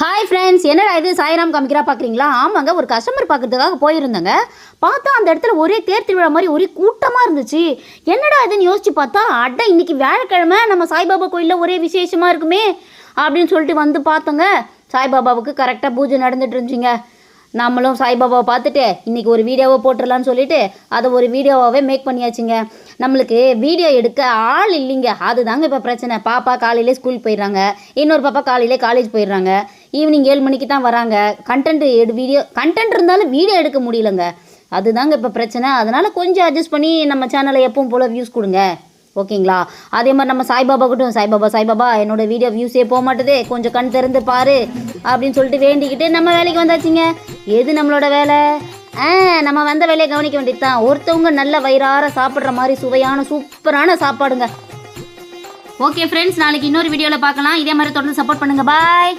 Hi friends, என்னடா இது சாய்ராம் காமிக்கிறா பார்க்குறீங்களா? ஆமாங்க, ஒரு கஸ்டமர் பார்க்குறதுக்காக போயிருந்தேங்க. பார்த்தா அந்த இடத்துல ஒரே தேர் திருவிழா மாதிரி ஒரே கூட்டமாக இருந்துச்சு. என்னடா இதுன்னு யோசிச்சு பார்த்தா, இன்னைக்கு வியாழக்கிழமை நம்ம சாய்பாபா கோயிலில் ஒரே விசேஷமாக இருக்குமே அப்படின்னு சொல்லிட்டு வந்து பார்த்தோங்க. சாய்பாபாவுக்கு கரெக்டாக பூஜை நடந்துட்டு இருந்துச்சுங்க. நம்மளும் சாய்பாபாவை பார்த்துட்டு இன்றைக்கி ஒரு வீடியோவை போட்டுடலான்னு சொல்லிட்டு அதை ஒரு வீடியோவாகவே மேக் பண்ணியாச்சுங்க. நம்மளுக்கு வீடியோ எடுக்க ஆள் இல்லைங்க, அதுதாங்க இப்போ பிரச்சனை. பாப்பா காலையிலே ஸ்கூல் போயிடுறாங்க, இன்னொரு பாப்பா காலையிலே காலேஜ் போயிடுறாங்க, ஈவினிங் 7 மணிக்கு தான் வராங்க. கண்டென்ட் இருந்தாலும் வீடியோ எடுக்க முடியலங்க, அதுதாங்க இப்போ பிரச்சனை. அதனால் கொஞ்சம் அட்ஜஸ்ட் பண்ணி நம்ம சேனலை எப்பவும் போல் வியூஸ் கொடுங்க, ஓகேங்களா? அதே மாதிரி நம்ம சாய்பாபா கிட்டும் சாய்பாபா என்னோட வீடியோ வியூஸே போக மாட்டுது, கொஞ்சம் கண் திறந்து பாரு அப்படின்னு சொல்லிட்டு வேண்டிக்கிட்டு நம்ம வேலைக்கு வந்தாச்சுங்க. எது நம்மளோட வேலை? நம்ம வந்த வேலையை கவனிக்க வேண்டியது தான். ஒருத்தவங்க நல்ல வயிறார சாப்பிட்ற மாதிரி சுவையான சூப்பரான சாப்பாடுங்க. ஓகே ஃப்ரெண்ட்ஸ், நாளைக்கு இன்னொரு வீடியோவில் பார்க்கலாம். இதே மாதிரி தொடர்ந்து சப்போர்ட் பண்ணுங்கள். பாய்.